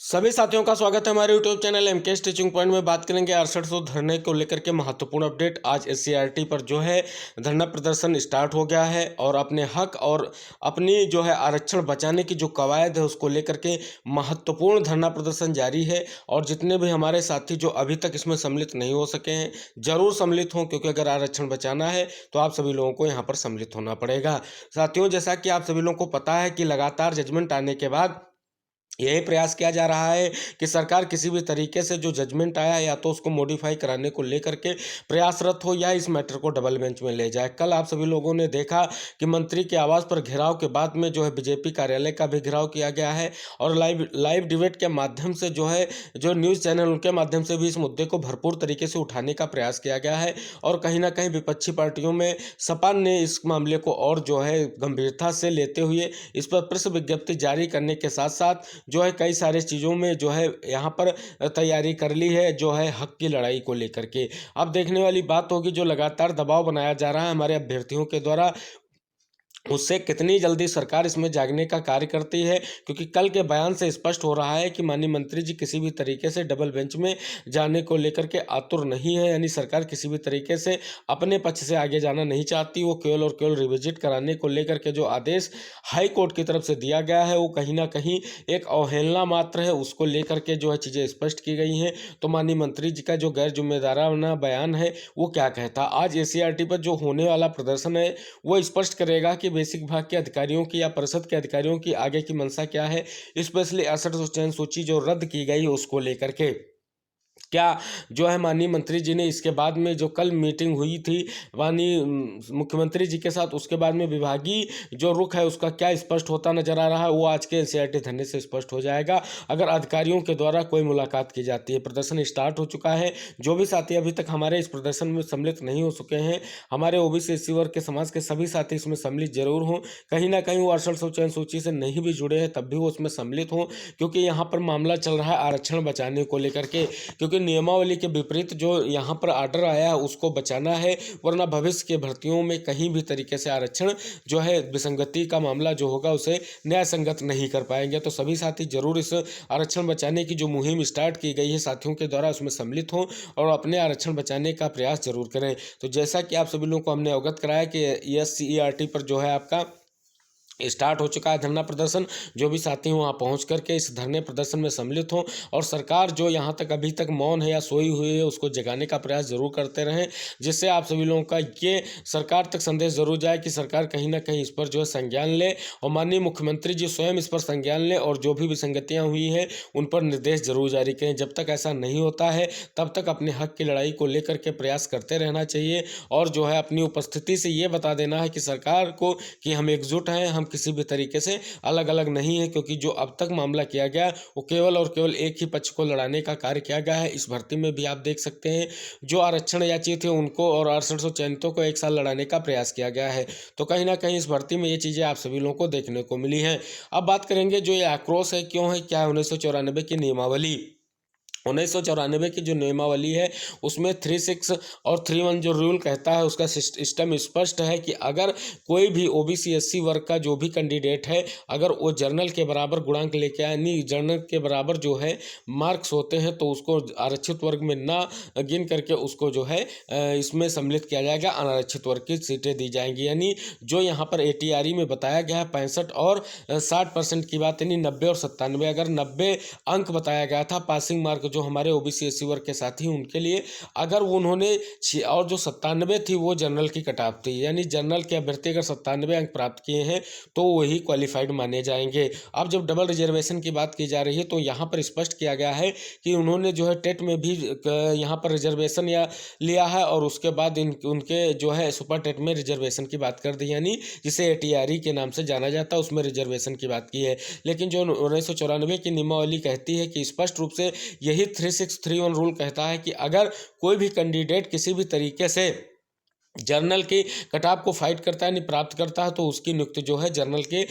सभी साथियों का स्वागत है हमारे YouTube channel MK stitching point में। बात करेंगे 6800 धरने को लेकर के महत्वपूर्ण अपडेट। आज एससीईआरटी पर जो है धरना प्रदर्शन स्टार्ट हो गया है और अपने हक और अपनी जो है आरक्षण बचाने की जो कवायद है उसको लेकर के महत्वपूर्ण धरना प्रदर्शन जारी है। और जितने भी हमारे साथी जो अभी तक इसमें सम्मिलित नहीं हो सके हैं जरूर सम्मिलित हों, क्योंकि अगर आरक्षण बचाना है तो आप सभी लोगों को यहाँ पर सम्मिलित होना पड़ेगा। साथियों, जैसा कि आप सभी लोगों को पता है कि लगातार जजमेंट आने के बाद यही प्रयास किया जा रहा है कि सरकार किसी भी तरीके से जो जजमेंट आया है या तो उसको मॉडिफाई कराने को लेकर के प्रयासरत हो या इस मैटर को डबल बेंच में ले जाए। कल आप सभी लोगों ने देखा कि मंत्री के आवास पर घेराव के बाद में जो है बीजेपी कार्यालय का भी घेराव किया गया है और लाइव डिबेट के माध्यम से जो है जो न्यूज़ चैनल उनके माध्यम से भी इस मुद्दे को भरपूर तरीके से उठाने का प्रयास किया गया है। और कहीं ना कहीं विपक्षी पार्टियों में सपा ने इस मामले को और जो है गंभीरता से लेते हुए इस पर प्रेस विज्ञप्ति जारी करने के साथ साथ जो है कई सारे चीज़ों में जो है यहाँ पर तैयारी कर ली है जो है हक की लड़ाई को लेकर के। अब देखने वाली बात होगी जो लगातार दबाव बनाया जा रहा है हमारे अभ्यर्थियों के द्वारा, उससे कितनी जल्दी सरकार इसमें जागने का कार्य करती है। क्योंकि कल के बयान से स्पष्ट हो रहा है कि माननीय मंत्री जी किसी भी तरीके से डबल बेंच में जाने को लेकर के आतुर नहीं है, यानी सरकार किसी भी तरीके से अपने पक्ष से आगे जाना नहीं चाहती। वो केवल और केवल रिविजिट कराने को लेकर के जो आदेश हाई कोर्ट की तरफ से दिया गया है वो कहीं ना कहीं एक अवहेलना मात्र है, उसको लेकर के जो है चीज़ें स्पष्ट की गई हैं। तो माननीय मंत्री जी का जो गैर जिम्मेदाराना बयान है वो क्या कहता, आज एससीईआरटी पर जो होने वाला प्रदर्शन है वो स्पष्ट करेगा कि बेसिक विभाग के अधिकारियों की या परिषद के अधिकारियों की आगे की मंशा क्या है, स्पेशली 68 चयन सूची जो रद्द की गई है उसको लेकर के। क्या जो है माननीय मंत्री जी ने इसके बाद में जो कल मीटिंग हुई थी माननीय मुख्यमंत्री जी के साथ, उसके बाद में विभागीय जो रुख है उसका क्या स्पष्ट होता नजर आ रहा है वो आज के एनसीईआरटी धरने से स्पष्ट हो जाएगा अगर अधिकारियों के द्वारा कोई मुलाकात की जाती है। प्रदर्शन स्टार्ट हो चुका है। जो भी साथी अभी तक हमारे इस प्रदर्शन में सम्मिलित नहीं हो चुके हैं, हमारे ओबीसी एससी वर्ग के समाज के सभी साथी इसमें सम्मिलित जरूर हों। कहीं ना कहीं वो 6800 चयन सूची से नहीं भी जुड़े हैं तब भी वो उसमें सम्मिलित हों, क्योंकि यहाँ पर मामला चल रहा है आरक्षण बचाने को लेकर के। क्योंकि नियमावली के विपरीत जो यहाँ पर आर्डर आया है उसको बचाना है, वरना भविष्य के भर्तियों में कहीं भी तरीके से आरक्षण जो है विसंगति का मामला जो होगा उसे न्याय संगत नहीं कर पाएंगे। तो सभी साथी जरूर इस आरक्षण बचाने की जो मुहिम स्टार्ट की गई है साथियों के द्वारा उसमें सम्मिलित हों और अपने आरक्षण बचाने का प्रयास जरूर करें। तो जैसा कि आप सभी लोगों को हमने अवगत कराया कि एससीईआरटी पर जो है आपका स्टार्ट हो चुका है धरना प्रदर्शन। जो भी साथी वहाँ पहुँच करके इस धरने प्रदर्शन में सम्मिलित हों और सरकार जो यहाँ तक अभी तक मौन है या सोई हुई है उसको जगाने का प्रयास जरूर करते रहें, जिससे आप सभी लोगों का ये सरकार तक संदेश जरूर जाए कि सरकार कहीं ना कहीं इस पर जो है संज्ञान ले और माननीय मुख्यमंत्री जी स्वयं इस पर संज्ञान लें और जो भी विसंगतियाँ हुई हैं उन पर निर्देश जरूर जारी करें। जब तक ऐसा नहीं होता है तब तक अपने हक की लड़ाई को लेकर के प्रयास करते रहना चाहिए और जो है अपनी उपस्थिति से ये बता देना है कि सरकार को कि हम एकजुट हैं, हम किसी भी तरीके से अलग अलग नहीं है। क्योंकि जो अब तक मामला किया गया वो केवल और केवल एक ही पक्ष को लड़ाने का कार्य किया गया है। इस भर्ती में भी आप देख सकते हैं जो आरक्षण याची थे उनको और 6800 चयनितों को एक साल लड़ाने का प्रयास किया गया है। तो कहीं ना कहीं इस भर्ती में ये चीज़ें आप सभी लोगों को देखने को मिली हैं। अब बात करेंगे जो ये आक्रोश है क्यों है, क्या है 1994 की नियमावली। 1994 की जो नियमावली है उसमें 36 और 31 जो रूल कहता है उसका सिस्टम स्पष्ट है कि अगर कोई भी ओबीसी एससी वर्ग का जो भी कैंडिडेट है अगर वो जर्नल के बराबर गुणांक लेके आए, यानी जर्नल के बराबर जो है मार्क्स होते हैं तो उसको आरक्षित वर्ग में ना गिन करके उसको जो है इसमें सम्मिलित किया जाएगा, अनारक्षित वर्ग की सीटें दी जाएंगी। यानी जो यहाँ पर एटीआरई में बताया गया है 65 और 60% की बात, यानी 90 और 97, अगर 90 अंक बताया गया था पासिंग मार्क जो हमारे ओबीसी एससी वर्ग के साथी उनके लिए, अगर उन्होंने और जो 97 थी वो जनरल की कटाप थी, यानी जनरल के अभ्यर्थी अगर 97 अंक प्राप्त किए हैं तो वही क्वालिफाइड माने जाएंगे। अब जब डबल रिजर्वेशन की बात की जा रही है तो यहाँ पर स्पष्ट किया गया है कि उन्होंने जो है टेट में भी यहाँ पर रिजर्वेशन या लिया है और उसके बाद उनके जो है सुपर टेट में रिजर्वेशन की बात कर दी, यानी जिसे एटीआरई के नाम से जाना जाता है उसमें रिजर्वेशन की बात की है। लेकिन जो 1994 की नियमावली कहती है कि स्पष्ट रूप से यही 3631 रूल कहता है कि अगर कोई भी कैंडिडेट किसी भी तरीके से जर्नल के कटाव को फाइट करता है, नहीं प्राप्त करता है, तो उसकी नियुक्ति जो है जर्नल के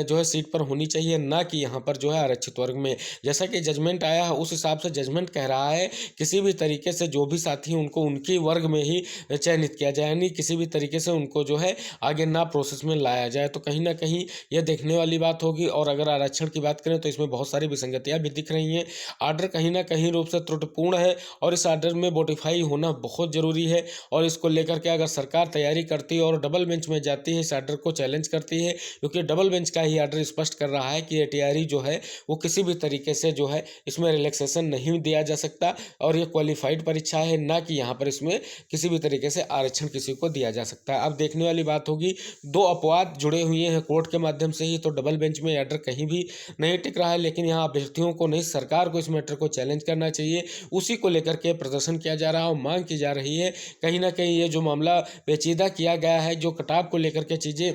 जो है सीट पर होनी चाहिए, ना कि यहाँ पर जो है आरक्षित वर्ग में। जैसा कि जजमेंट आया है उस हिसाब से जजमेंट कह रहा है किसी भी तरीके से जो भी साथी हैं उनको उनके वर्ग में ही चयनित किया जाए, यानी किसी भी तरीके से उनको जो है आगे ना प्रोसेस में लाया जाए। तो कहीं ना कहीं यह देखने वाली बात होगी। और अगर आरक्षण की बात करें तो इसमें बहुत सारी विसंगतियाँ भी दिख रही हैं। आर्डर कहीं ना कहीं रूप से त्रुटिपूर्ण है और इस आर्डर में बोटिफाई होना बहुत ज़रूरी है। और इसको लेकर के अगर सरकार तैयारी करती है और डबल बेंच में जाती है, इस आर्डर को चैलेंज करती है, क्योंकि डबल बेंच का ही आर्डर स्पष्ट कर रहा है कि एटीआरई जो है वो किसी भी तरीके से जो है इसमें रिलैक्सेशन नहीं दिया जा सकता और ये क्वालिफाइड परीक्षा है, ना कि यहाँ पर इसमें किसी भी तरीके से आरक्षण किसी को दिया जा सकता है। अब देखने वाली बात होगी, दो अपवाद जुड़े हुए हैं कोर्ट के माध्यम से ही, तो डबल बेंच में आर्डर कहीं भी नहीं टिक रहा है। लेकिन यहाँ अभ्यर्थियों को नहीं, सरकार को इस मैटर को चैलेंज करना चाहिए। उसी को लेकर के प्रदर्शन किया जा रहा है और मांग की जा रही है। कहीं ना कहीं ये जो मामला पेचीदा किया गया है, जो कटाव को लेकर के चीज़ें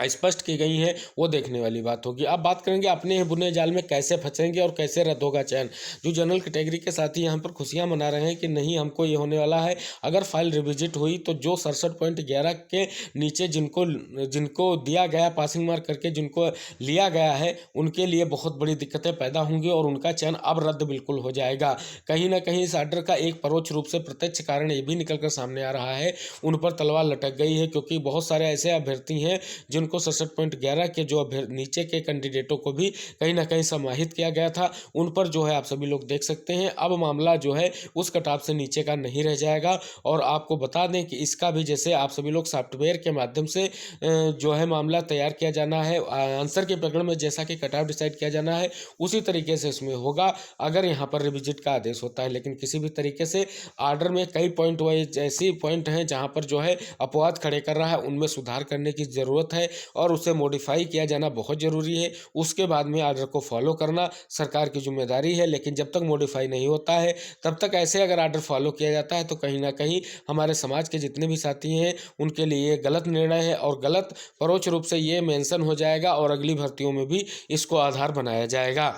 स्पष्ट की गई हैं, वो देखने वाली बात होगी। अब बात करेंगे अपने ही बुने जाल में कैसे फंसेंगे और कैसे रद्द होगा चयन। जो जनरल कैटेगरी के साथी यहाँ पर खुशियाँ मना रहे हैं कि नहीं, हमको ये होने वाला है। अगर फाइल रिविजिट हुई तो जो 67.11 के नीचे जिनको दिया गया पासिंग मार्क करके जिनको लिया गया है, उनके लिए बहुत बड़ी दिक्कतें पैदा होंगी और उनका चयन अब रद्द बिल्कुल हो जाएगा। कहीं ना कहीं इस आर्डर का एक परोक्ष रूप से प्रत्यक्ष कारण ये भी निकल कर सामने आ रहा है, उन पर तलवार लटक गई है, क्योंकि बहुत सारे ऐसे अभ्यर्थी हैं जिनको 67.11 के जो नीचे के कैंडिडेटों को भी कहीं ना कहीं समाहित किया गया था, उन पर जो है आप सभी लोग देख सकते हैं अब मामला जो है उस कटाव से नीचे का नहीं रह जाएगा। और आपको बता दें कि इसका भी जैसे आप सभी लोग सॉफ्टवेयर के माध्यम से जो है मामला तैयार किया जाना है, आंसर के प्रकरण में जैसा कि कटाव डिसाइड किया जाना है उसी तरीके से इसमें होगा अगर यहाँ पर रिविजिट का आदेश होता है। लेकिन किसी भी तरीके से आर्डर में कई पॉइंट वाइज ऐसी पॉइंट हैं जहाँ पर जो है अपवाद खड़े कर रहा है, उनमें सुधार करने की ज़रूरत है और उसे मॉडिफाई किया जाना बहुत ज़रूरी है। उसके बाद में आर्डर को फॉलो करना सरकार की जिम्मेदारी है। लेकिन जब तक मॉडिफाई नहीं होता है तब तक ऐसे अगर आर्डर फॉलो किया जाता है तो कहीं ना कहीं हमारे समाज के जितने भी साथी हैं उनके लिए गलत निर्णय है और गलत परोक्ष रूप से ये मेंशन हो जाएगा और अगली भर्तियों में भी इसको आधार बनाया जाएगा।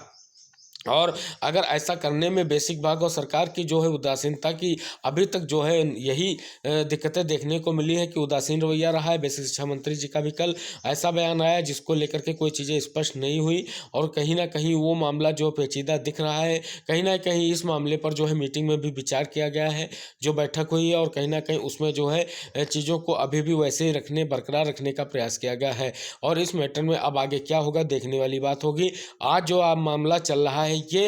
और अगर ऐसा करने में बेसिक भाग और सरकार की जो है उदासीनता की अभी तक जो है यही दिक्कतें देखने को मिली है कि उदासीन रवैया रहा है। बेसिक शिक्षा मंत्री जी का भी कल ऐसा बयान आया जिसको लेकर के कोई चीज़ें स्पष्ट नहीं हुई और कहीं ना कहीं वो मामला जो पेचीदा दिख रहा है। कहीं ना कहीं इस मामले पर जो है मीटिंग में भी विचार किया गया है, जो बैठक हुई है, और कहीं ना कहीं उसमें जो है चीज़ों को अभी भी वैसे ही बरकरार रखने का प्रयास किया गया है। और इस मैटर में अब आगे क्या होगा देखने वाली बात होगी। आज जो अब मामला चल रहा है ये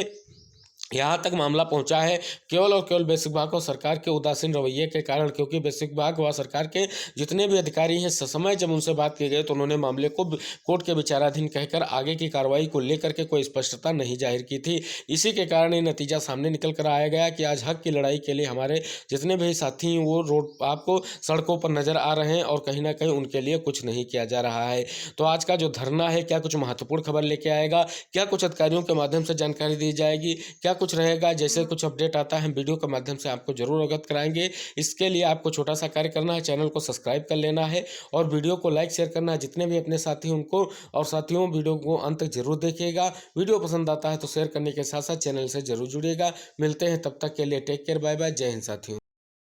यहाँ तक मामला पहुँचा है केवल और केवल बेसिक विभाग और सरकार के उदासीन रवैये के कारण, क्योंकि बेसिक विभाग व सरकार के जितने भी अधिकारी हैं समय जब उनसे बात की गई तो उन्होंने मामले को कोर्ट के विचाराधीन कहकर आगे की कार्रवाई को लेकर के कोई स्पष्टता नहीं जाहिर की थी। इसी के कारण ये नतीजा सामने निकल कर आया गया कि आज हक की लड़ाई के लिए हमारे जितने भी साथी हैं वो रोड आपको सड़कों पर नजर आ रहे हैं और कहीं ना कहीं उनके लिए कुछ नहीं किया जा रहा है। तो आज का जो धरना है क्या कुछ महत्वपूर्ण खबर लेके आएगा, क्या कुछ अधिकारियों के माध्यम से जानकारी दी जाएगी, क्या कुछ रहेगा, जैसे कुछ अपडेट आता है हम वीडियो के माध्यम से आपको जरूर अवगत कराएंगे। इसके लिए आपको छोटा सा कार्य करना है, चैनल को सब्सक्राइब कर लेना है और वीडियो को लाइक शेयर करना है। जितने भी अपने साथी उनको और साथियों वीडियो को अंत तक जरूर देखिएगा। वीडियो पसंद आता है तो शेयर करने के साथ साथ चैनल से जरूर जुड़िएगा। मिलते हैं तब तक के लिए, टेक केयर, बाय बाय, जय हिंद साथियों।